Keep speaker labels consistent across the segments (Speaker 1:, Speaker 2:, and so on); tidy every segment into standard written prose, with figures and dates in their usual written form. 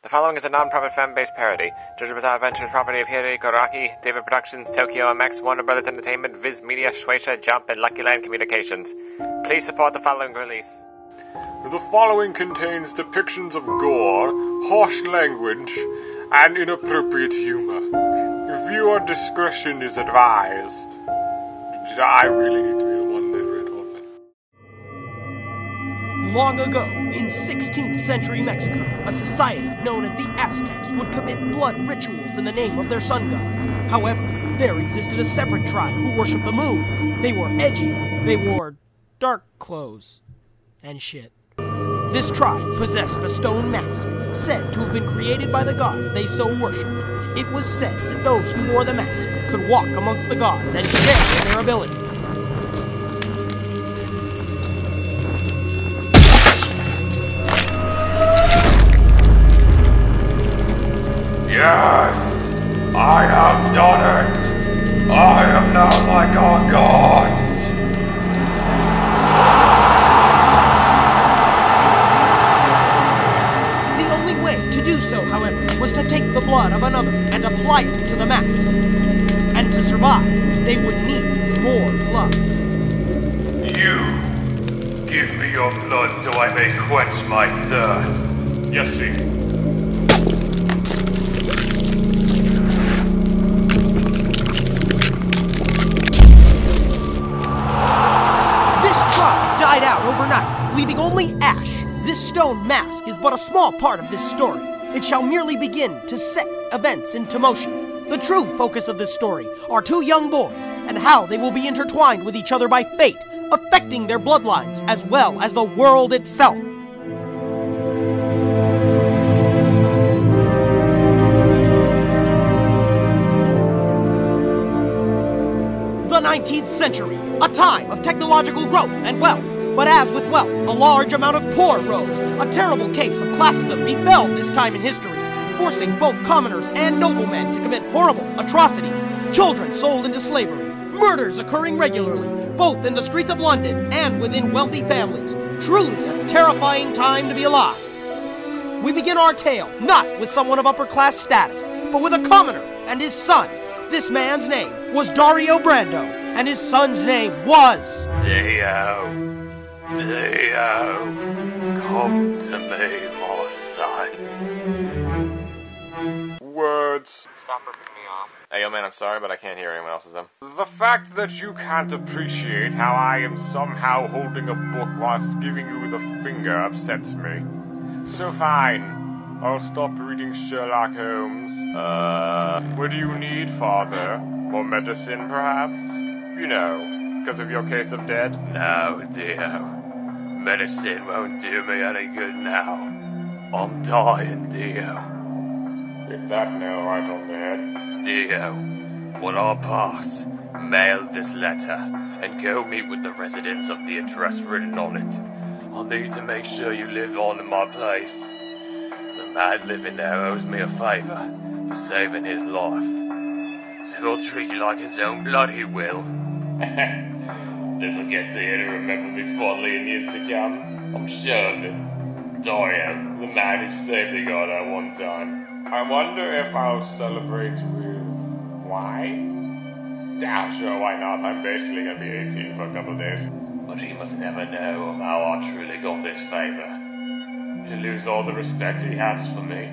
Speaker 1: The following is a non-profit fan-based parody. JJBA Adventures, property of Hirohiko, David Productions, Tokyo MX, Warner Brothers Entertainment, Viz Media, Shueshia, Jump, and Lucky Land Communications. Please support the following release.
Speaker 2: The following contains depictions of gore, harsh language, and inappropriate humor. Viewer discretion is advised. I really need to be the one that read all that.
Speaker 3: Long ago, in 16th century Mexico, a society known as the Aztecs would commit blood rituals in the name of their sun gods. However, there existed a separate tribe who worshipped the moon. They were edgy. They wore dark clothes and shit. This tribe possessed a stone mask, said to have been created by the gods they so worshipped. It was said that those who wore the mask could walk amongst the gods and share their abilities.
Speaker 2: Yes! I have done it! I am now like our gods!
Speaker 3: The only way to do so, however, was to take the blood of another and apply it to the mask. And to survive, they would need more blood.
Speaker 2: You! Give me your blood so I may quench my thirst. Yes, Chief.
Speaker 3: Died out overnight, leaving only ash. This stone mask is but a small part of this story. It shall merely begin to set events into motion. The true focus of this story are two young boys and how they will be intertwined with each other by fate, affecting their bloodlines as well as the world itself. The 19th century, a time of technological growth and wealth. But as with wealth, a large amount of poor rose. A terrible case of classism befell this time in history, forcing both commoners and noblemen to commit horrible atrocities. Children sold into slavery, murders occurring regularly, both in the streets of London and within wealthy families. Truly a terrifying time to be alive. We begin our tale not with someone of upper-class status, but with a commoner and his son. This man's name was Dario Brando, and his son's name was...
Speaker 2: Dio, come to me, my son. Words.
Speaker 1: Stop ripping me off. Hey, yo man, I'm sorry, but I can't hear anyone else's them.
Speaker 2: The fact that you can't appreciate how I am somehow holding a book whilst giving you the finger upsets me. So fine. I'll stop reading Sherlock Holmes. What do you need, Father? More medicine, perhaps? You know, because of your case of dead? No, Dio. Medicine won't do me any good now. I'm dying, Dio. Hit that nail right on the head. Dio, when I pass, mail this letter and go meet with the residents of the address written on it. I'll need to make sure you live on in my place. The man living there owes me a favor for saving his life. So he'll treat you like his own blood, he will. This'll get Dio to remember me fondly in years to come. I'm sure of it. Dario, the man who saved the god at one time. I wonder if I'll celebrate with wine? Yeah, sure, why not? I'm basically gonna be 18 for a couple of days. But he must never know how I truly got this favor. He'll lose all the respect he has for me.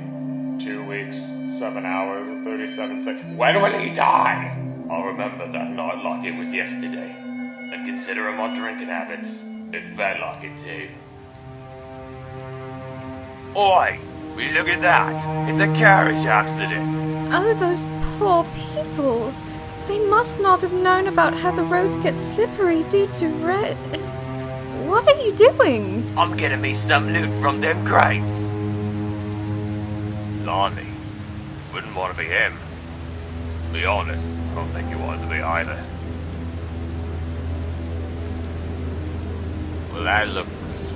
Speaker 2: 2 weeks, 7 hours, and 37 seconds. When will he die? I'll remember that night like it was yesterday. And considering my drinking habits, it felt like it too. Oi! Will you look at that? It's a carriage accident.
Speaker 4: Oh, those poor people. They must not have known about how the roads get slippery due to red... What are you doing?
Speaker 2: I'm getting me some loot from them crates. Blimey. Wouldn't want to be him. To be honest, I don't think you wanted to be either. Well, that looks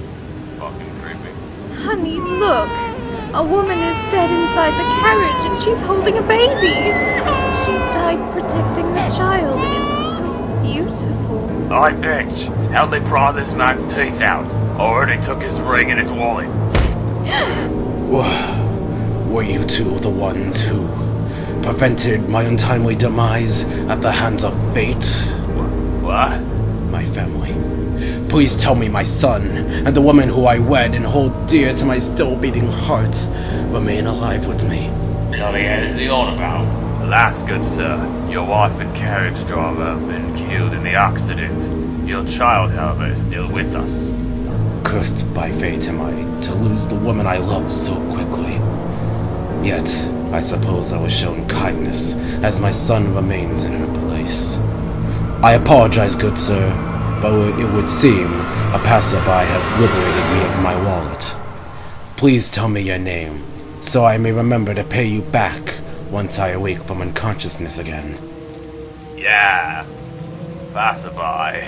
Speaker 2: fucking creepy.
Speaker 4: Honey, look. A woman is dead inside the carriage and she's holding a baby. She died protecting her child and it's so beautiful.
Speaker 2: Alright, bitch. Help me pry this man's teeth out. I already took his ring and his wallet.
Speaker 5: Were you two the ones who prevented my untimely demise at the hands of fate?
Speaker 2: What?
Speaker 5: My family. Please tell me my son, and the woman who I wed and hold dear to my still-beating heart, remain alive with me.
Speaker 2: Bloody hell is he on about? Alas, good sir, your wife and carriage driver have been killed in the accident. Your child, however, is still with us.
Speaker 5: Cursed by fate am I to lose the woman I love so quickly. Yet, I suppose I was shown kindness, as my son remains in her place. I apologize, good sir, but it would seem a passerby has liberated me of my wallet. Please tell me your name, so I may remember to pay you back once I awake from unconsciousness again.
Speaker 2: Yeah, passerby.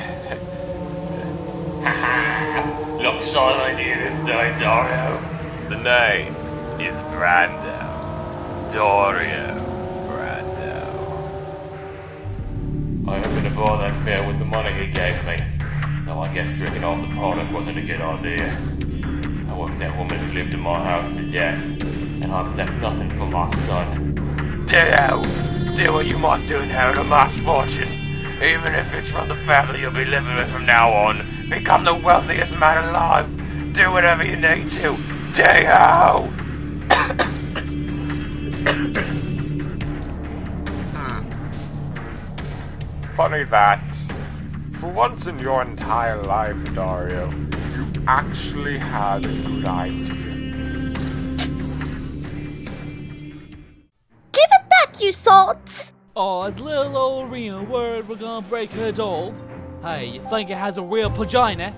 Speaker 2: Looks so like you this time, Dario. The name is Brando. Dario Brando. I opened a bar that fair with the money he gave me. Though I guess drinking off the product wasn't a good idea. I worked that woman who lived in my house to death, and I've left nothing for my son. Dio! Do what you must to inherit a mass fortune. Even if it's from the family you'll be living with from now on. Become the wealthiest man alive. Do whatever you need to. Dio!
Speaker 6: Funny that, for once in your entire life, Dario, you actually had a good idea.
Speaker 7: Give it back, you sots!
Speaker 8: Oh, it's little old Rena worried we're gonna break her doll. Hey, you think it has a real vagina?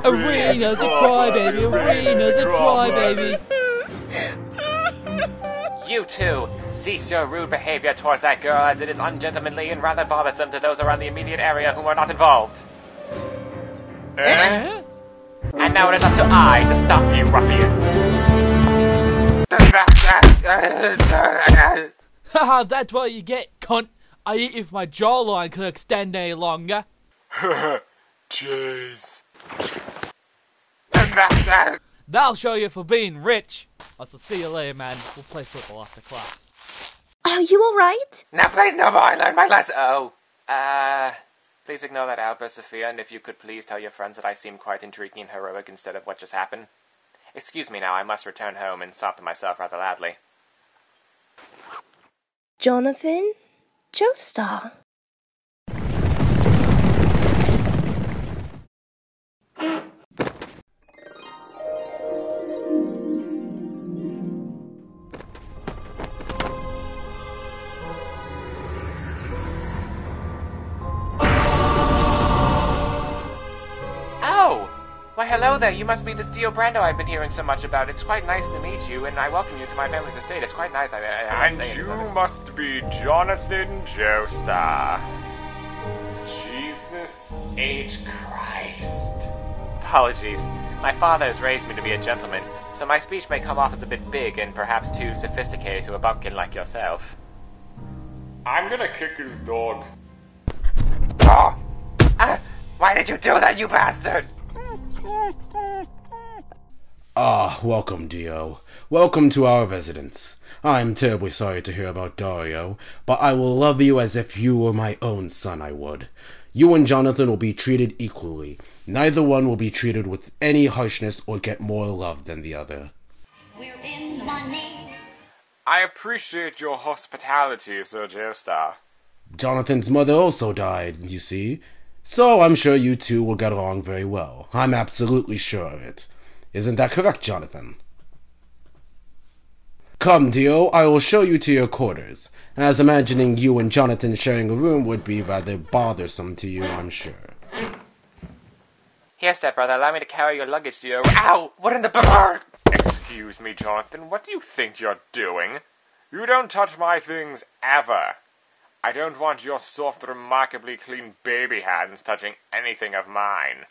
Speaker 8: Arena's a crybaby, Arena's a crybaby.
Speaker 1: You two, cease your rude behavior towards that girl, as it is ungentlemanly and rather bothersome to those around the immediate area who are not involved.
Speaker 8: Eh?
Speaker 1: And now it is up to I to stop you ruffians.
Speaker 8: Haha, that's what you get, cunt. I eat if my jawline could extend any longer.
Speaker 6: Jeez.
Speaker 8: That'll show you for being rich. I shall see you later, man. We'll play football after class.
Speaker 7: Are you alright?
Speaker 1: Now please no more, I learned my lesson. Please ignore that outburst, Sophia, and if you could please tell your friends that I seem quite intriguing and heroic instead of what just happened. Excuse me now, I must return home and sob to myself rather loudly.
Speaker 7: Jonathan? Joestar?
Speaker 1: Why, hello there, you must be the Theo Brando I've been hearing so much about. It's quite nice to meet you, and I welcome you to my family's estate. It's quite nice.
Speaker 6: And you must be Jonathan Joestar. Jesus H. Christ.
Speaker 1: Apologies. My father has raised me to be a gentleman, so my speech may come off as a bit big and perhaps too sophisticated to a bumpkin like yourself.
Speaker 6: I'm gonna kick his dog.
Speaker 1: Oh! Why did you do that, you bastard?
Speaker 5: Ah, welcome, Dio. Welcome to our residence. I'm terribly sorry to hear about Dario, but I will love you as if you were my own son, I would. You and Jonathan will be treated equally. Neither one will be treated with any harshness or get more love than the other.
Speaker 9: We're in the money.
Speaker 6: I appreciate your hospitality, Sir Joestar.
Speaker 5: Jonathan's mother also died, you see. So I'm sure you two will get along very well. I'm absolutely sure of it. Isn't that correct, Jonathan? Come, Dio, I will show you to your quarters, as imagining you and Jonathan sharing a room would be rather bothersome to you, I'm sure.
Speaker 1: Here, stepbrother, allow me to carry your luggage, Dio. Ow! What in the bird?
Speaker 6: Excuse me, Jonathan, what do you think you're doing? You don't touch my things ever. I don't want your soft, remarkably clean baby hands touching anything of mine.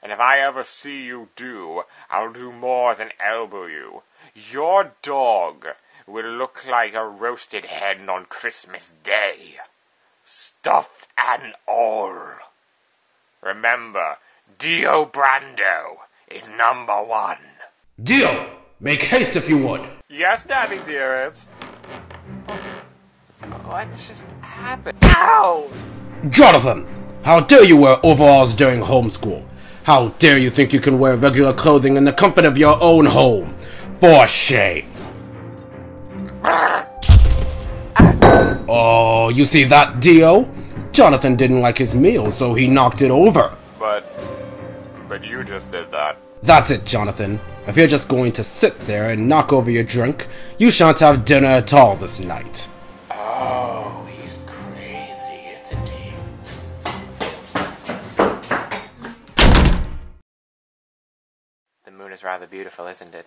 Speaker 6: And if I ever see you do, I'll do more than elbow you. Your dog will look like a roasted hen on Christmas Day. Stuffed and all. Remember, Dio Brando is #1.
Speaker 5: Dio! Make haste if you would!
Speaker 6: Yes, Daddy dearest.
Speaker 1: What just happened? Ow!
Speaker 5: Jonathan! How dare you wear overalls during homeschool? How dare you think you can wear regular clothing in the comfort of your own home? For shame! Oh, you see that, Dio? Jonathan didn't like his meal, so he knocked it over.
Speaker 6: But you just did that.
Speaker 5: That's it, Jonathan. If you're just going to sit there and knock over your drink, you shan't have dinner at all this night.
Speaker 1: Oh, he's crazy, isn't he? The moon is rather beautiful, isn't it?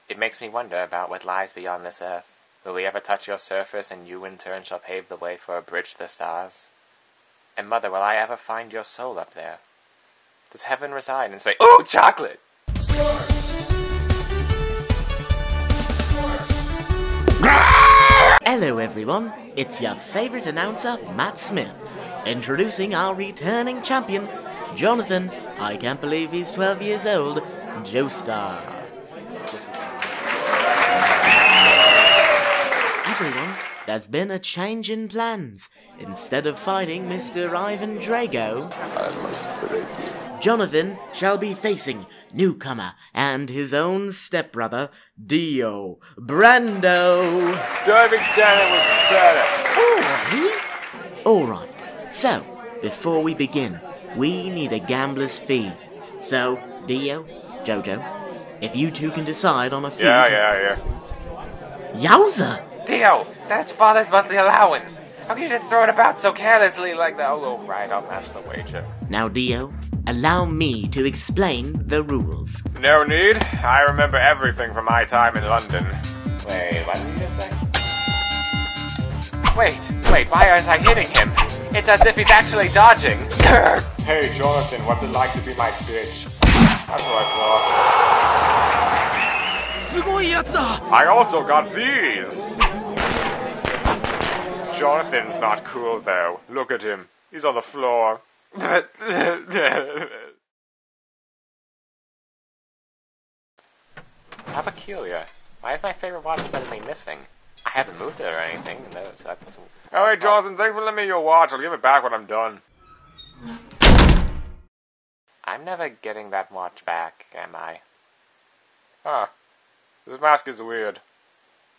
Speaker 1: It makes me wonder about what lies beyond this earth. Will we ever touch your surface, and you in turn shall pave the way for a bridge to the stars? And Mother, will I ever find your soul up there? Does heaven reside in space? Ooh, chocolate!
Speaker 10: Hello everyone, it's your favourite announcer, Matt Smith, introducing our returning champion, Jonathan, I can't believe he's 12 years old, Joestar. Everyone, there's been a change in plans. Instead of fighting Mr. Ivan Drago,
Speaker 6: I must break you.
Speaker 10: Jonathan shall be facing newcomer and his own stepbrother, Dio Brando.
Speaker 6: Diving down was better.
Speaker 10: Oh, alright, so, before we begin, we need a gambler's fee. So, Dio, Jojo, if you two can decide on a fee...
Speaker 6: Yeah.
Speaker 10: Yowza!
Speaker 1: Dio, that's Father's monthly allowance. How can you just throw it about so carelessly like that? Oh, right, I'll match the wager.
Speaker 10: Now, Dio, allow me to explain the rules.
Speaker 6: No need. I remember everything from my time in London.
Speaker 1: Wait, what did you just say? Wait, why aren't I hitting him? It's as if he's actually dodging.
Speaker 6: Hey, Jonathan, what's it like to be my bitch? That's what I thought. I also got these! Jonathan's not cool, though. Look at him. He's on the floor.
Speaker 1: How peculiar. Why is my favorite watch suddenly missing? I haven't moved it or anything. No, so that doesn't...
Speaker 6: Oh, hey, Jonathan, thanks for lending me your watch. I'll give it back when I'm done.
Speaker 1: I'm never getting that watch back, am I?
Speaker 6: Huh. This mask is weird.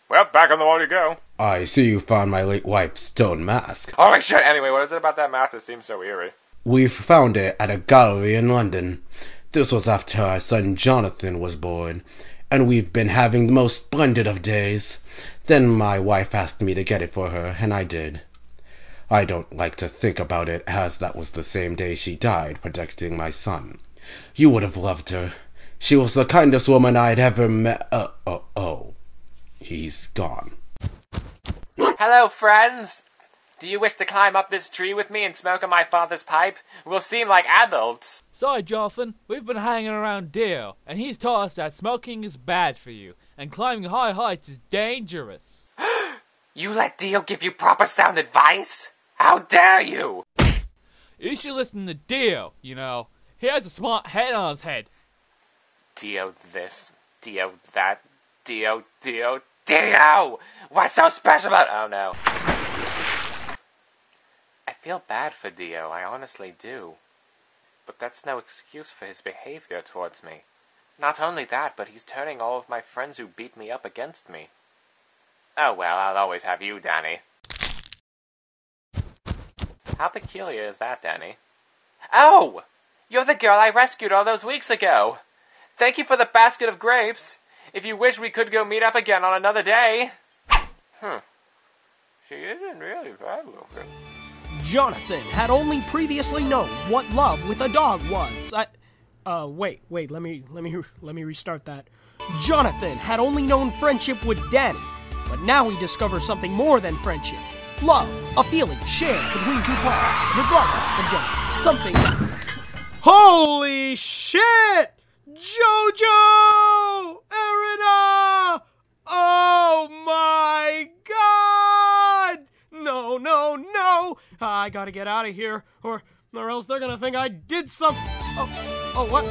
Speaker 6: Well, back on the wall you go.
Speaker 5: I see you found my late wife's stone mask.
Speaker 6: Holy shit, anyway, what is it about that mask that seems so eerie?
Speaker 5: We found it at a gallery in London. This was after our son Jonathan was born, and we've been having the most splendid of days. Then my wife asked me to get it for her, and I did. I don't like to think about it, as that was the same day she died, protecting my son. You would have loved her. She was the kindest woman I'd ever met. He's gone.
Speaker 1: Hello, friends! Do you wish to climb up this tree with me and smoke on my father's pipe? We'll seem like adults.
Speaker 8: Sorry, Jonathan, we've been hanging around Dio, and he's taught us that smoking is bad for you, and climbing high heights is dangerous.
Speaker 1: You let Dio give you proper sound advice? How dare you!
Speaker 8: You should listen to Dio, you know. He has a smart head on his head.
Speaker 1: Dio this, Dio that, Dio! What's so special about... Oh no. I feel bad for Dio, I honestly do. But that's no excuse for his behavior towards me. Not only that, but he's turning all of my friends who beat me up against me. Oh well, I'll always have you, Danny. How peculiar is that, Danny? Oh! You're the girl I rescued all those weeks ago! Thank you for the basket of grapes! If you wish, we could go meet up again on another day. She isn't really bad looking.
Speaker 3: Jonathan had only previously known what love with a dog was. Wait, let me restart that. Jonathan had only known friendship with Danny, but now he discovers something more than friendship. Love, a feeling shared between two parties, regardless of gender. Something that... Holy shit! JoJo! Erina! Oh my god! No! I gotta get out of here, or else they're gonna think I did something. What?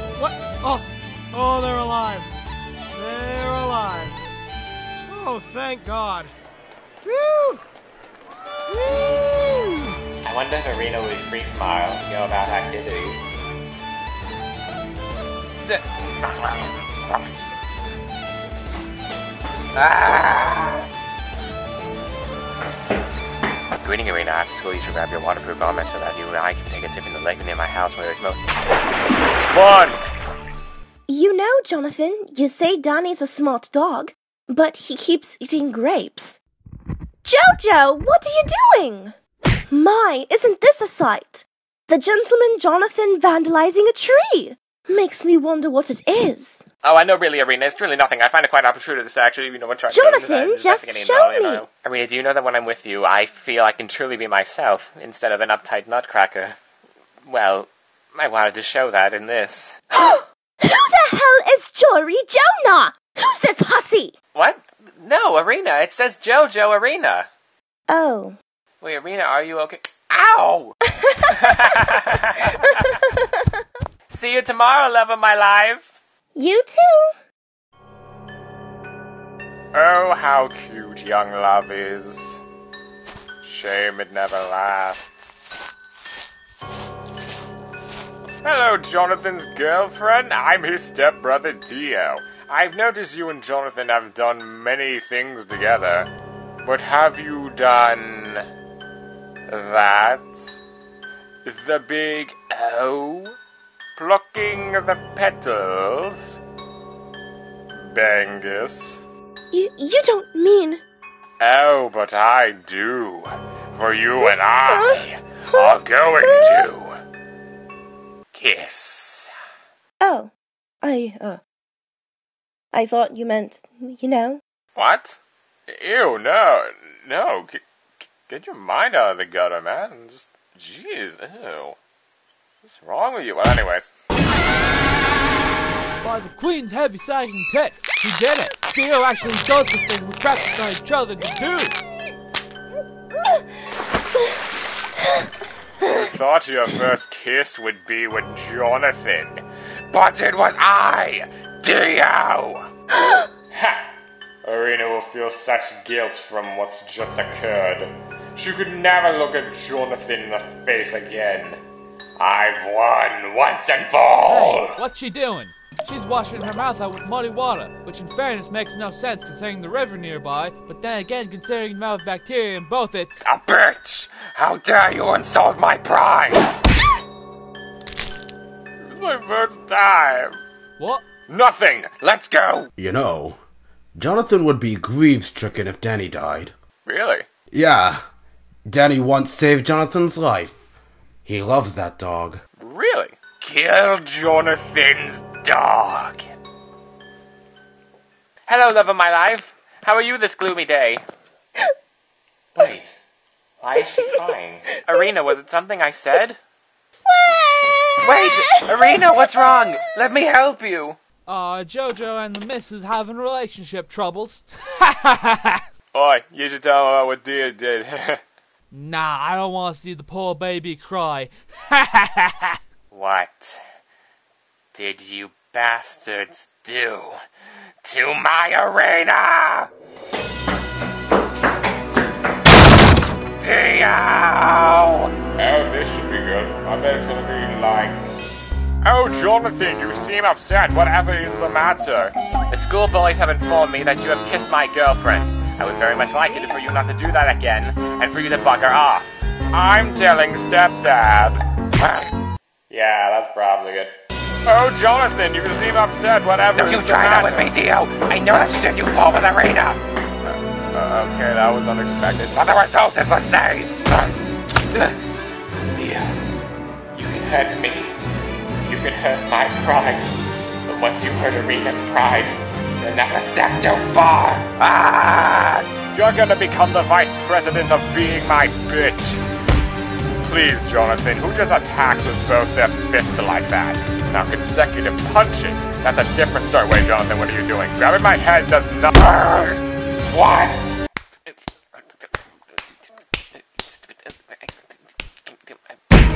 Speaker 3: Oh, they're alive. They're alive. Oh, thank God. Woo! Woo!
Speaker 1: I wonder if Arena would free smile, you know, about activities. Greeting, Arena. After school, you should grab your waterproof garment so that you and I can take a dip in the lake near my house where it's most... 1!
Speaker 7: You know, Jonathan, you say Danny's a smart dog, but he keeps eating grapes. Jojo, what are you doing? My, isn't this a sight? The gentleman Jonathan vandalizing a tree. Makes me wonder what it is.
Speaker 1: Oh, I know, really, Arena. It's really nothing. I find it quite opportune to actually, you know, what
Speaker 7: Jonathan, just show me.
Speaker 1: Arena, do you know that when I'm with you, I feel I can truly be myself, instead of an uptight nutcracker? Well, I wanted to show that in this.
Speaker 7: Who the hell is Jory Jonah? Who's this hussy?
Speaker 1: What? No, Arena. It says JoJo Arena.
Speaker 7: Oh.
Speaker 1: Wait, Arena, are you okay? Ow! See you tomorrow, love of my life.
Speaker 7: You too.
Speaker 2: Oh, how cute young love is. Shame it never lasts. Hello, Jonathan's girlfriend. I'm his stepbrother, Dio. I've noticed you and Jonathan have done many things together. But have you done... that? The big O? Plucking the petals? Bangus?
Speaker 7: You don't mean...
Speaker 2: Oh, but I do. For you and I are going to... kiss.
Speaker 7: Oh. I thought you meant, you know.
Speaker 2: What? Ew, no. Get your mind out of the gutter, man. Just, jeez, ew. What's wrong with you? Well, anyways.
Speaker 8: By the Queen's heavy sagging tits, she did it. Dio actually does the thing we practiced on each other to do.
Speaker 2: Thought your first kiss would be with Jonathan, but it was I, Dio. Ha! Arena will feel such guilt from what's just occurred. She could never look at Jonathan in the face again. I've won once and for all!
Speaker 8: Hey, what's she doing? She's washing her mouth out with muddy water, which in fairness makes no sense considering the river nearby, but then again considering the amount of bacteria in both its...
Speaker 2: A bitch! How dare you insult my pride! It's my first time.
Speaker 8: What?
Speaker 2: Nothing! Let's go!
Speaker 5: You know, Jonathan would be grief-stricken if Danny died.
Speaker 2: Really?
Speaker 5: Yeah. Danny once saved Jonathan's life. He loves that dog.
Speaker 2: Really? Kill Jonathan's dog.
Speaker 1: Hello, love of my life. How are you this gloomy day? Wait, why is she crying? Arena, was it something I said? Wait, Arena, what's wrong? Let me help you.
Speaker 8: Jojo and the missus having relationship troubles.
Speaker 2: Oi, you should tell her what Dio did.
Speaker 8: Nah, I don't want to see the poor baby cry.
Speaker 1: What did you bastards do to my Arena? Dio!
Speaker 2: Oh, this should be good. I bet it's gonna be like... Oh, Jonathan, you seem upset. Whatever is the matter?
Speaker 1: The school bullies have informed me that you have kissed my girlfriend. I would very much like it for you not to do that again, and for you to bug her off.
Speaker 2: I'm telling stepdad. Yeah, that's probably it. Oh, Jonathan, you seem upset. Whatever.
Speaker 1: Don't you try that with me, Dio. I know that shit you pulled with Arena.
Speaker 2: Okay, that was unexpected.
Speaker 1: But the result is the same. Dio, you can hurt me. You can hurt my pride. But once you hurt Arena's pride, you're not a step too far. Ah!
Speaker 2: You're gonna become the vice president of being my bitch. Please, Jonathan, who just attacked with both their fists like that? Now, consecutive punches. That's a different story. Wait, Jonathan, what are you doing? Grabbing my head does not...
Speaker 1: What?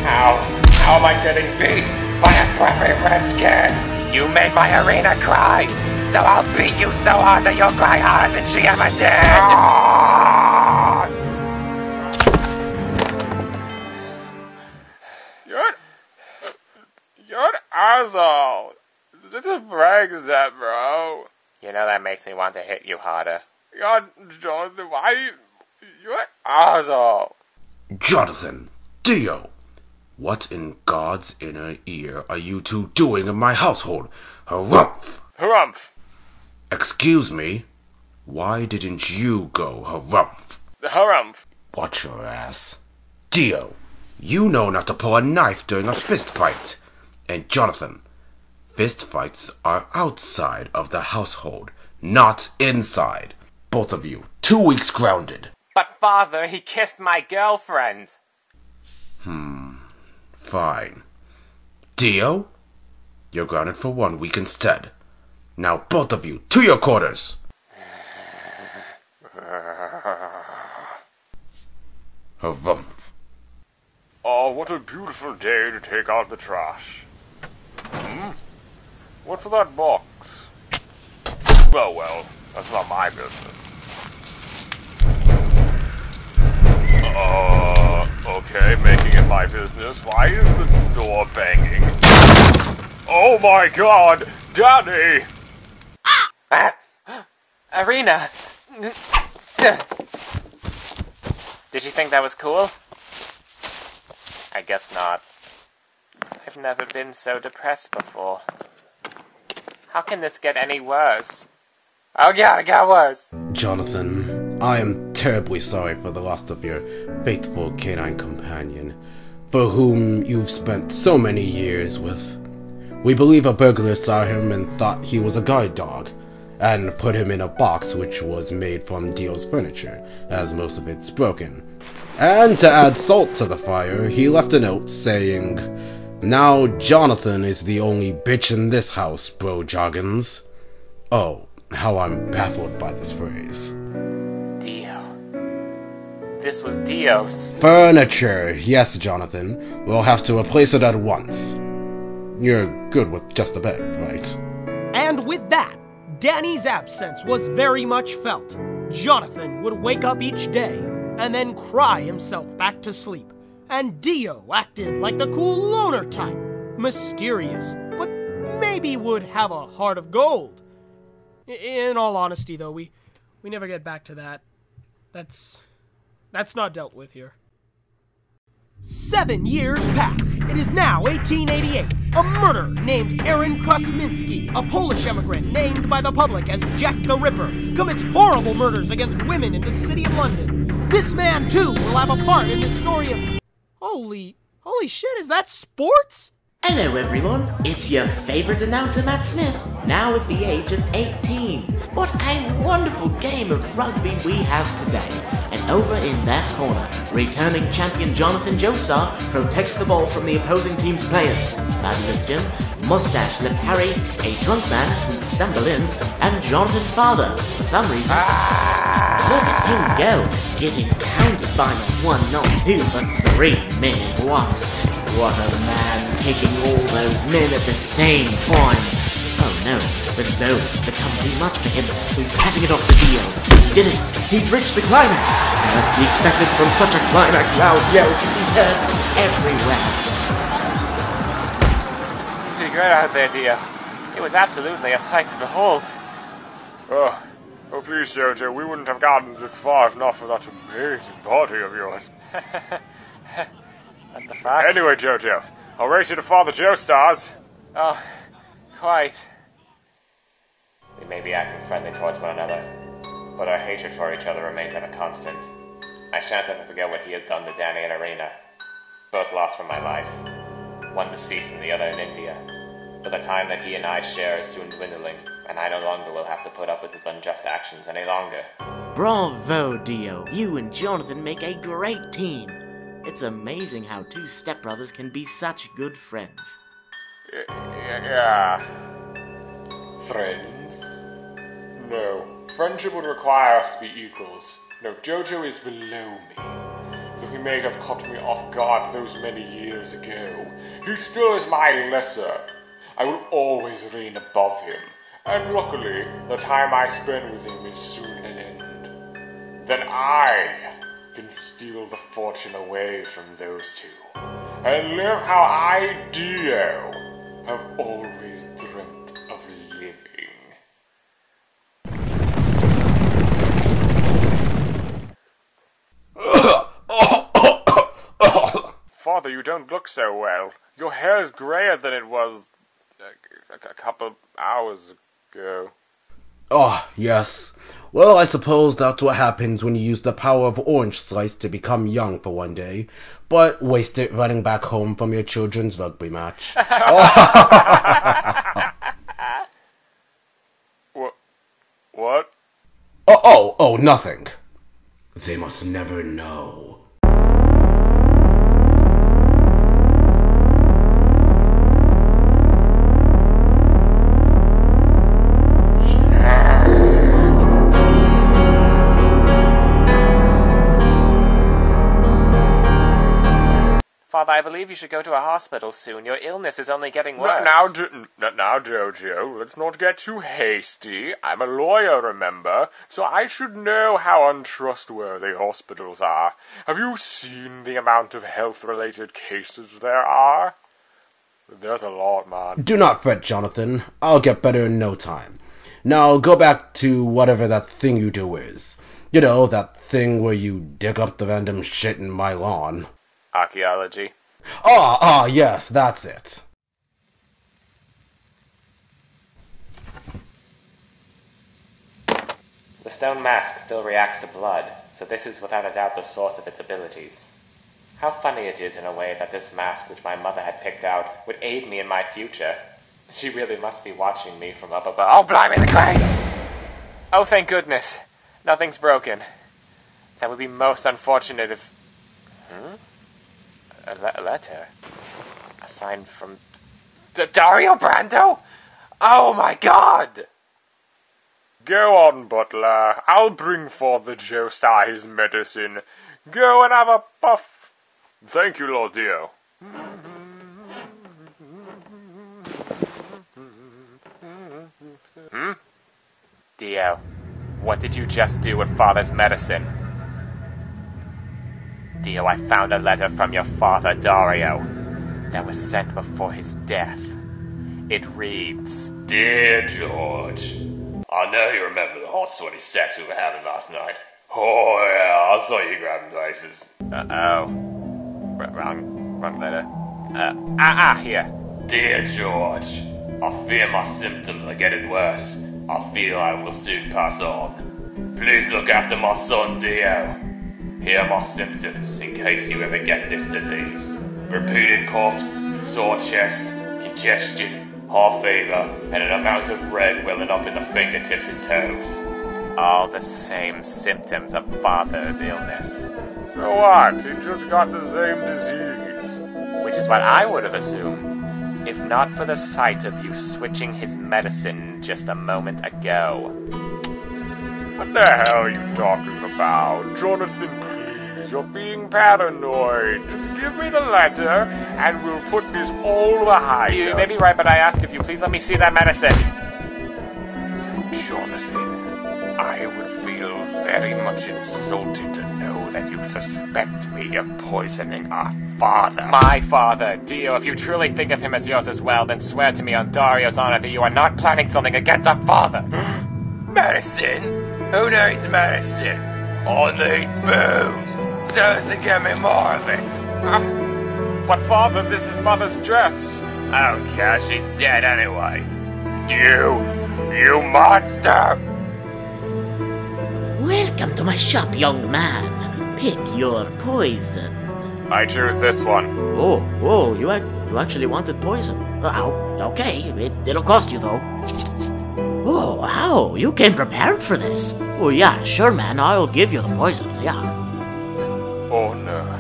Speaker 1: How am I getting beat by a crappy red skin? You made my Arena cry! So I'll beat you so hard that you'll cry harder than she ever did!
Speaker 2: You're an asshole. This is a break step, bro.
Speaker 1: You know that makes me want to hit you harder.
Speaker 2: God, Jonathan, why you're an asshole.
Speaker 5: Jonathan, Dio, what in God's inner ear are you two doing in my household? Harumph!
Speaker 2: Harumph!
Speaker 5: Excuse me? Why didn't you go, harumph?
Speaker 2: Harumph!
Speaker 5: Watch your ass. Dio, you know not to pull a knife during a fist fight. And Jonathan, fist fights are outside of the household, not inside. Both of you, 2 weeks grounded.
Speaker 1: But father, he kissed my girlfriend.
Speaker 5: Fine. Dio, you're grounded for 1 week instead. Now both of you, to your quarters. Harumph.
Speaker 2: Oh, what a beautiful day to take out the trash. What's that box? Oh well, that's not my business. Okay, making it my business. Why is the door banging? Oh my god! Daddy!
Speaker 1: Arena! Did you think that was cool? I guess not. I've never been so depressed before. How can this get any worse? Oh yeah, it got worse!
Speaker 5: Jonathan, I am terribly sorry for the loss of your faithful canine companion, for whom you've spent so many years with. We believe a burglar saw him and thought he was a guard dog, and put him in a box which was made from Dio's furniture, as most of it's broken. And to add salt to the fire, he left a note saying, "Now Jonathan is the only bitch in this house, bro joggins." Oh, how I'm baffled by this phrase.
Speaker 1: Dio. This was Dio's.
Speaker 5: Furniture, yes, Jonathan. We'll have to replace it at once. You're good with just a bed, right?
Speaker 3: And with that, Danny's absence was very much felt. Jonathan would wake up each day and then cry himself back to sleep. And Dio acted like the cool loner type. Mysterious, but maybe would have a heart of gold. In all honesty, though, we never get back to that. That's not dealt with here. 7 years pass. It is now 1888. A murderer named Aaron Krasminski, a Polish immigrant named by the public as Jack the Ripper, commits horrible murders against women in the city of London. This man, too, will have a part in the story of... Holy shit, is that sports?
Speaker 10: Hello everyone, it's your favorite announcer Matt Smith, now at the age of 18. What a wonderful game of rugby we have today. And over in that corner, returning champion Jonathan Joestar protects the ball from the opposing team's players. Fabulous Jim, Mustache Lepari, a drunk man who stumbled in, and Jonathan's father, for some reason. Look at him go, getting pounded by not 1, not 2, but 3 men at once. What a man, taking all those men at the same time. Oh no, the load's become too much for him, so he's passing it off to Dio. He did it! He's reached the climax! And as to be expected from such a climax, loud yells can be heard from everywhere.
Speaker 1: You did great out there, Dio. It was absolutely a sight to behold.
Speaker 2: Oh, please, Jojo, we wouldn't have gotten this far if not for that amazing body of yours.
Speaker 1: What the fuck?
Speaker 2: Anyway, Jojo, I'll race you to Father Joestar's.
Speaker 1: Oh, quite. We may be acting friendly towards one another, but our hatred for each other remains at a constant. I shan't ever forget what he has done to Danny and Arena. Both lost from my life. One deceased and the other in India. But the time that he and I share is soon dwindling, and I no longer will have to put up with his unjust actions any longer.
Speaker 10: Bravo, Dio. You and Jonathan make a great team. It's amazing how 2 stepbrothers can be such good friends.
Speaker 2: Yeah.
Speaker 6: Friends? No. Friendship would require us to be equals. No, Jojo is below me. Though he may have caught me off guard those many years ago, he still is my lesser. I will always reign above him,
Speaker 2: and luckily the time I spend with him is soon at end. Then I can steal the fortune away from those two, and live how I, Dio, have always dreamt of living. Father, you don't look so well. Your hair is grayer than it was a couple hours ago.
Speaker 5: Oh, yes. Well, I suppose that's what happens when you use the power of orange slice to become young for one day, but waste it running back home from your children's rugby match.
Speaker 2: What?
Speaker 5: Oh, nothing. They must never know.
Speaker 1: Father, I believe you should go to a hospital soon. Your illness is only getting worse.
Speaker 2: Now, Jojo, let's not get too hasty. I'm a lawyer, remember, so I should know how untrustworthy hospitals are. Have you seen the amount of health-related cases there are? There's a lot, man.
Speaker 5: Do not fret, Jonathan. I'll get better in no time. Now, go back to whatever that thing you do is. You know, that thing where you dig up the random shit in my lawn.
Speaker 1: Archaeology.
Speaker 5: Yes, that's it.
Speaker 1: The stone mask still reacts to blood, so this is without a doubt the source of its abilities. How funny it is in a way that this mask which my mother had picked out would aid me in my future. She really must be watching me from up above. Oh, blimey, the crane! Oh, thank goodness. Nothing's broken. That would be most unfortunate if... A letter? A sign from... Dario Brando? Oh my god!
Speaker 2: Go on, butler. I'll bring forth the Joestar his medicine. Go and have a puff. Thank you, Lord Dio.
Speaker 1: Dio, what did you just do with Father's medicine? Dio, I found a letter from your father, Dario, that was sent before his death. It reads,
Speaker 11: Dear George, I know you remember the hot sweaty sex we were having last night. Oh yeah, I saw you grabbing places.
Speaker 1: Wrong letter. Here.
Speaker 11: Dear George, I fear my symptoms are getting worse. I feel I will soon pass on. Please look after my son, Dio. Here are my symptoms, in case you ever get this disease. Repeated coughs, sore chest, congestion, high fever, and an amount of red welling up in the fingertips and toes.
Speaker 1: All the same symptoms of Father's illness.
Speaker 2: So what? He just got the same disease.
Speaker 1: Which is what I would have assumed, if not for the sight of you switching his medicine just a moment ago.
Speaker 2: What the hell are you talking about? Jonathan, please, you're being paranoid. Just give me the letter, and we'll put this all behind us.
Speaker 1: You may be right, but I ask if you please let me see that medicine.
Speaker 2: Jonathan, I would feel very much insulted to know that you suspect me of poisoning our father.
Speaker 1: My father, Dio, if you truly think of him as yours as well, then swear to me on Dario's honor that you are not planning something against our father.
Speaker 11: Medicine? Who needs medicine? I need booze, so as to get me more of it.
Speaker 2: But father, this is mother's dress.
Speaker 11: I don't care, she's dead anyway. You monster!
Speaker 10: Welcome to my shop, young man. Pick your poison.
Speaker 2: I choose this one.
Speaker 10: Oh, you actually wanted poison. Okay, it'll cost you though. Oh, wow, you came prepared for this. Oh yeah, sure man, I'll give you the poison, yeah.
Speaker 2: Honor.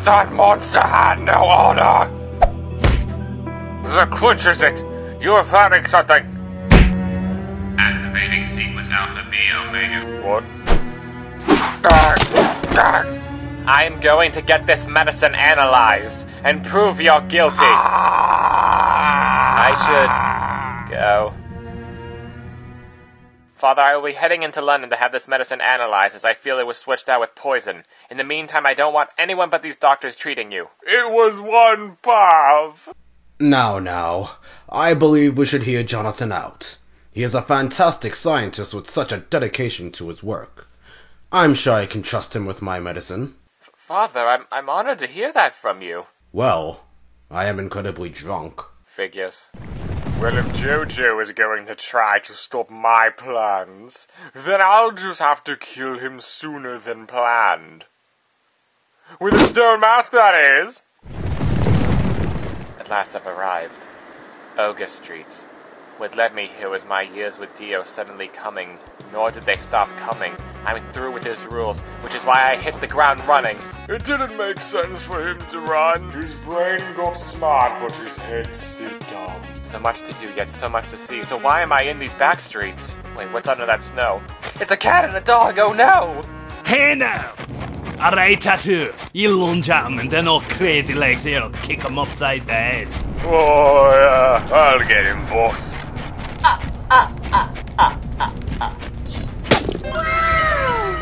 Speaker 2: That monster had no honor! The clinches it! You're planning something!
Speaker 1: Activating sequence alpha B, Omega.
Speaker 2: What?
Speaker 1: I am going to get this medicine analyzed and prove you're guilty. I I should go. Father, I will be heading into London to have this medicine analyzed, as I feel it was switched out with poison. In the meantime, I don't want anyone but these doctors treating you.
Speaker 2: It was one path.
Speaker 5: Now, I believe we should hear Jonathan out. He is a fantastic scientist with such a dedication to his work. I'm sure I can trust him with my medicine.
Speaker 1: Father, I'm honored to hear that from you.
Speaker 5: Well, I am incredibly drunk.
Speaker 1: Figures.
Speaker 2: Well, if Jojo is going to try to stop my plans, then I'll just have to kill him sooner than planned. With a stone mask, that is!
Speaker 1: At last I've arrived. Ogre Street. What led me here was my years with Dio suddenly coming, nor did they stop coming. I'm through with his rules, which is why I hit the ground running.
Speaker 2: It didn't make sense for him to run. His brain got smart, but his head stayed dumb.
Speaker 1: So much to do, yet so much to see, so why am I in these back streets? Wait, what's under that snow? It's a cat and a dog, oh no!
Speaker 12: Hey now! Alright, Tattoo, you lunge at him and then all crazy legs here will kick him upside the head.
Speaker 2: Oh, yeah, I'll get him, boss.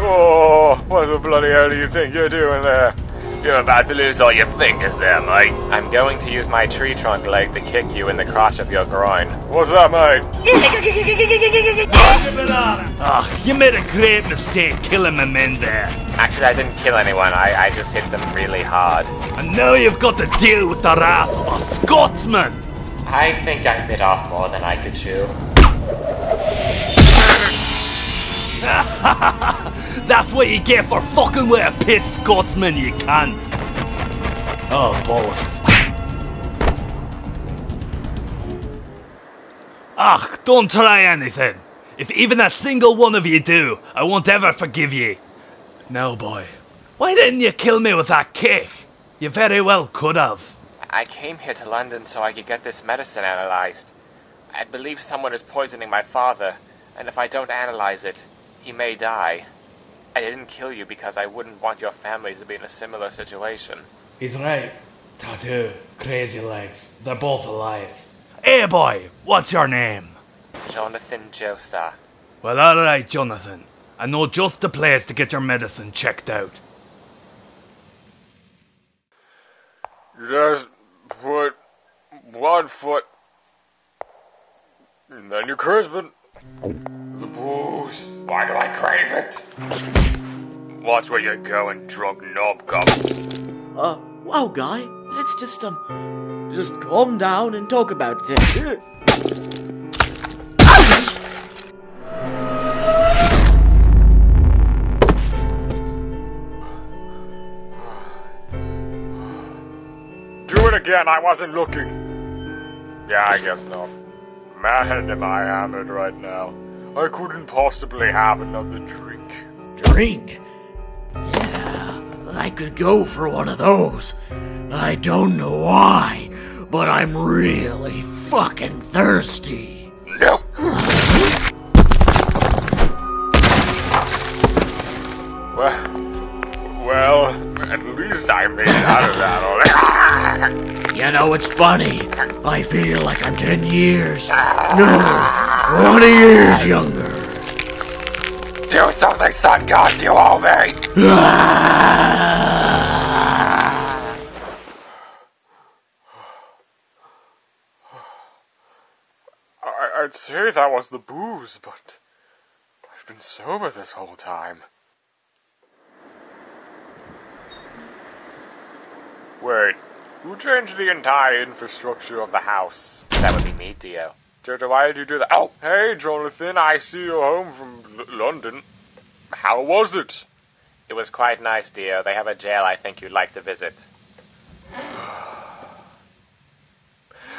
Speaker 2: Oh, what the bloody hell do you think you're doing there? You're about to lose all your fingers there, mate.
Speaker 1: I'm going to use my tree trunk leg to kick you in the crotch of your groin.
Speaker 2: What's that, mate?
Speaker 12: You made a great mistake killing my men there.
Speaker 1: Actually, I didn't kill anyone, I just hit them really hard.
Speaker 12: And now you've got to deal with the wrath of a Scotsman.
Speaker 1: I think I bit off more than I could chew.
Speaker 12: That's what you get for fucking with a pissed Scotsman, you can't. Oh, bollocks. Ach, don't try anything. If even a single one of you do, I won't ever forgive ye. No, boy. Why didn't you kill me with that kick? You very well could have.
Speaker 1: I came here to London so I could get this medicine analyzed. I believe someone is poisoning my father, and if I don't analyze it, he may die. I didn't kill you because I wouldn't want your family to be in a similar situation.
Speaker 12: He's right. Tattoo, Crazy Legs, they're both alive. Hey boy, what's your name?
Speaker 1: Jonathan Joestar.
Speaker 12: Well, alright, Jonathan. I know just the place to get your medicine checked out.
Speaker 2: Just put 1 foot, and then your husband. The booze. Why do I crave it? Watch where you're going, drunk knobgob.
Speaker 10: Wow, guy. Let's just calm down and talk about things.
Speaker 2: Do it again, I wasn't looking. Yeah, I guess not. Man, am I hammered right now. I couldn't possibly have another drink.
Speaker 10: Drink? Yeah, I could go for one of those. I don't know why, but I'm really fucking thirsty.
Speaker 2: Nope. Well, at least I made it out of that.
Speaker 10: You know, it's funny. I feel like I'm 10 years. No, 20 years younger.
Speaker 2: Do something, sun god, you owe me! I'd say that was the booze, but I've been sober this whole time. Wait, who changed the entire infrastructure of the house?
Speaker 1: That would be me, Dio.
Speaker 2: Jojo, why did you do that? Oh, hey, Jonathan, I see you're home from London. How was it?
Speaker 1: It was quite nice, Dio. They have a jail I think you'd like to visit.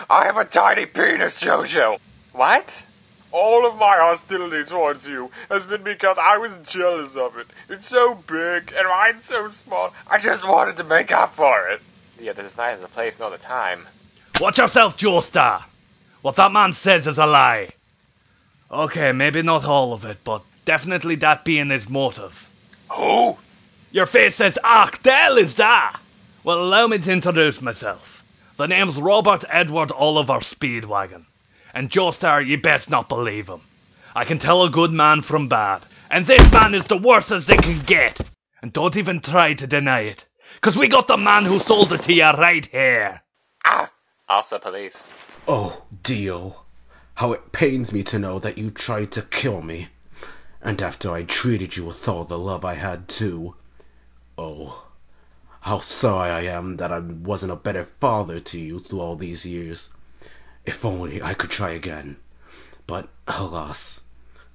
Speaker 2: I have a tiny penis, Jojo.
Speaker 1: What?
Speaker 2: All of my hostility towards you has been because I was jealous of it. It's so big, and mine's so small. I just wanted to make up for it.
Speaker 1: Yeah, this is neither the place nor the time.
Speaker 12: Watch yourself, Joestar. What that man says is a lie. Okay, maybe not all of it, but definitely that being his motive.
Speaker 2: Who?
Speaker 12: Your face says, "Ach, Del is that?" Well, allow me to introduce myself. The name's Robert Edward Oliver Speedwagon. And Joestar, you best not believe him. I can tell a good man from bad. And this man is the worst as they can get. And don't even try to deny it. 'Cause we got the man who sold it to you right here.
Speaker 1: Ah! Also police.
Speaker 5: Oh, Dio. How it pains me to know that you tried to kill me. And after I treated you with all the love I had too. Oh, how sorry I am that I wasn't a better father to you through all these years. If only I could try again. But, alas,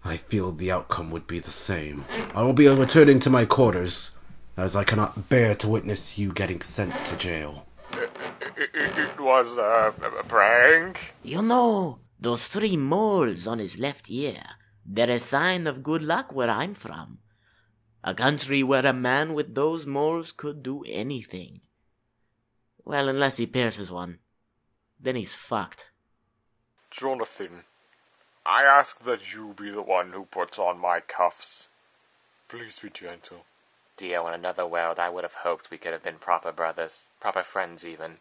Speaker 5: I feel the outcome would be the same. I will be returning to my quarters, as I cannot bear to witness you getting sent to jail.
Speaker 2: It was a prank?
Speaker 10: You know, those 3 moles on his left ear, they're a sign of good luck where I'm from. A country where a man with those moles could do anything. Well, unless he pierces one. Then he's fucked.
Speaker 2: Jonathan, I ask that you be the one who puts on my cuffs. Please be gentle.
Speaker 1: Dio, in another world, I would have hoped we could have been proper brothers. Proper friends, even.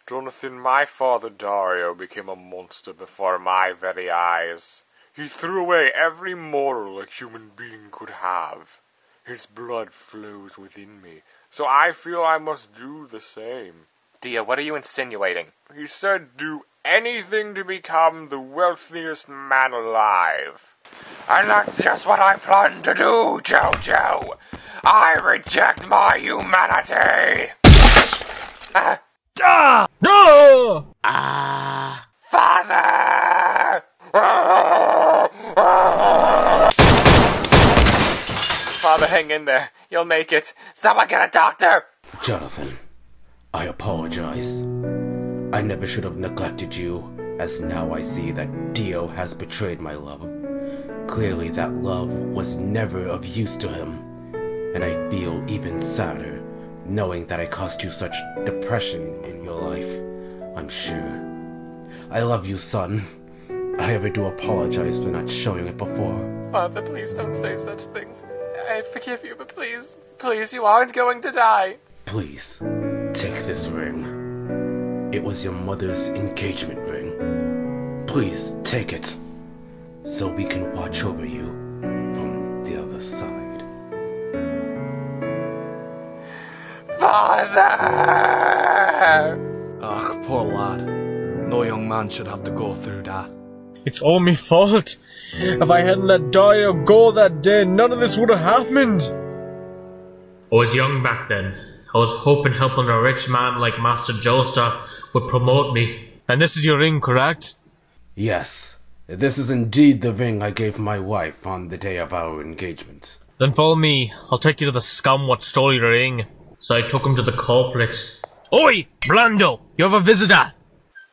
Speaker 2: Jonathan, my father Dario became a monster before my very eyes. He threw away every moral a human being could have. His blood flows within me, so I feel I must do the same.
Speaker 1: Dio, what are you insinuating?
Speaker 2: He said do anything to become the wealthiest man alive. And that's just what I plan to do, Jojo. I reject my humanity.
Speaker 8: No!
Speaker 2: Father!
Speaker 1: Father, hang in there. You'll make it. Someone get a doctor!
Speaker 5: Jonathan, I apologize. I never should have neglected you, as now I see that Dio has betrayed my love. Clearly that love was never of use to him, and I feel even sadder knowing that I caused you such depression in your life, I'm sure. I love you, son. I ever do apologize for not showing it before.
Speaker 1: Father, please don't say such things. I forgive you, but please, please, you aren't going to die.
Speaker 5: Please, take this ring. It was your mother's engagement ring. Please, take it, so we can watch over you from the other side.
Speaker 1: Father!
Speaker 12: Ach, poor lad. No young man should have to go through that.
Speaker 8: It's all me fault. If I hadn't let Dario go that day, none of this would have happened.
Speaker 13: I was young back then. I was hoping helping a rich man like Master Joestar would promote me.
Speaker 8: And this is your ring, correct?
Speaker 5: Yes. This is indeed the ring I gave my wife on the day of our engagement.
Speaker 13: Then follow me. I'll take you to the scum what stole your ring. So I took him to the culprit.
Speaker 8: Oi, Blando! You have a visitor!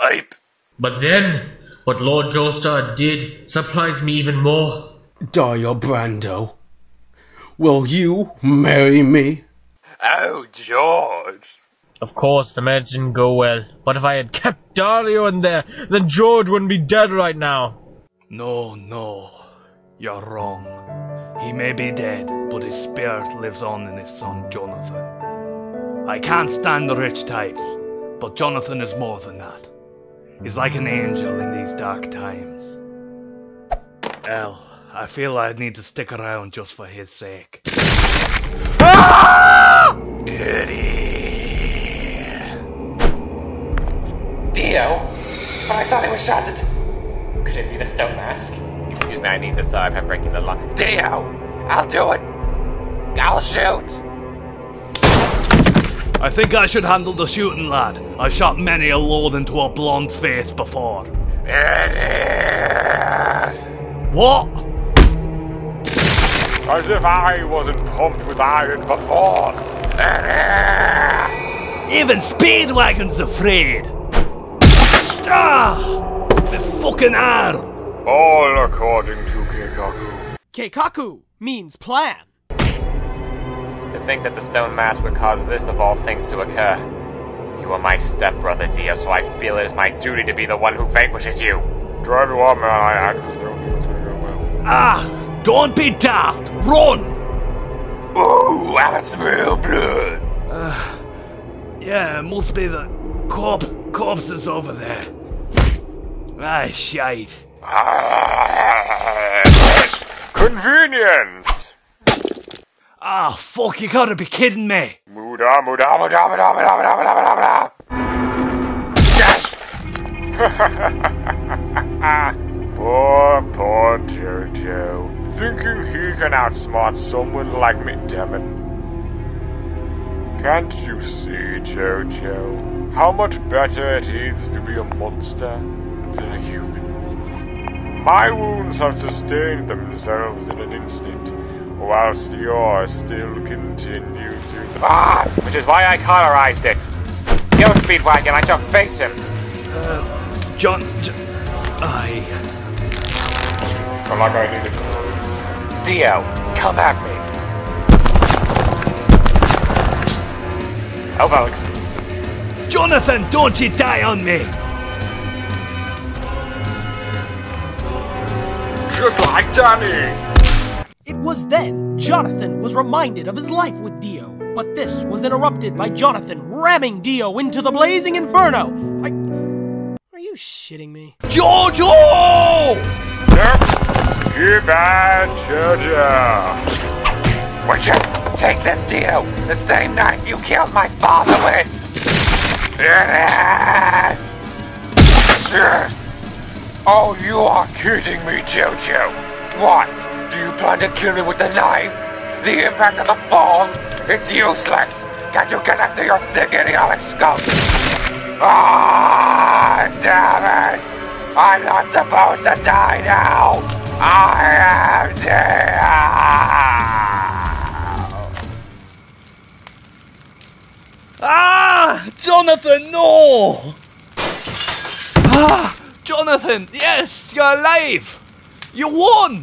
Speaker 1: Ape!
Speaker 13: But then, what Lord Joestar did surprised me even more.
Speaker 5: Dario Brando, will you marry me?
Speaker 2: Oh, George.
Speaker 8: Of course, the marriage didn't go well. But if I had kept Dario in there, then George wouldn't be dead right now.
Speaker 12: No, you're wrong. He may be dead, but his spirit lives on in his son Jonathan. I can't stand the rich types, but Jonathan is more than that. He's like an angel in these dark times. Hell, I feel I need to stick around just for his sake.
Speaker 1: Dio? But I thought he was shot at... Could it be the stone mask? Excuse me, I need this if I'm breaking the law. Dio! I'll do it! I'll shoot!
Speaker 12: I think I should handle the shooting, lad. I've shot many a load into a blonde's face before. What?
Speaker 2: As if I wasn't pumped with iron before.
Speaker 12: Even Speedwagon's afraid. Ah! The fucking air!
Speaker 2: All according to Keikaku.
Speaker 3: Keikaku means plan.
Speaker 1: To think that the stone mask would cause this of all things to occur. You are my stepbrother, Dio, so I feel it is my duty to be the one who vanquishes you.
Speaker 2: Drive you up, man. I just don't think it's gonna go well.
Speaker 12: Ah! Don't be daft! Run!
Speaker 2: Ooh, I smell blood.
Speaker 12: Yeah, it must be the cop. corpses over there. Ah, shite.
Speaker 2: Convenience!
Speaker 12: Ah, fuck, you gotta be kidding me.
Speaker 2: Muda. Poor Jojo. Thinking he can outsmart someone like me, damn it. Can't you see, Jojo, how much better it is to be a monster than a human? My wounds have sustained themselves in an instant, whilst yours still continue to...
Speaker 1: Which is why I cauterized it. Go, Speedwagon, I shall face him.
Speaker 12: John...
Speaker 2: I feel like I need to close.
Speaker 1: Dio, come at me. Oh, folks.
Speaker 12: Jonathan, don't you die on me!
Speaker 2: Just like Danny!
Speaker 3: It was then Jonathan was reminded of his life with Dio, but this was interrupted by Jonathan ramming Dio into the blazing inferno. Are you shitting me?
Speaker 12: Jojo!
Speaker 2: Too bad, Jojo.
Speaker 1: Would you take this, Dio? The same night you killed my father with. Oh, you are kidding me, Jojo. What? Do you plan to kill me with the knife? The impact of the fall? It's useless. Can't you get after your thick idiotic skunk? Ah, damn it! I'm not supposed to die now! I am dead!
Speaker 12: Ah! Jonathan, no! Ah! Jonathan, yes! You're alive! You won!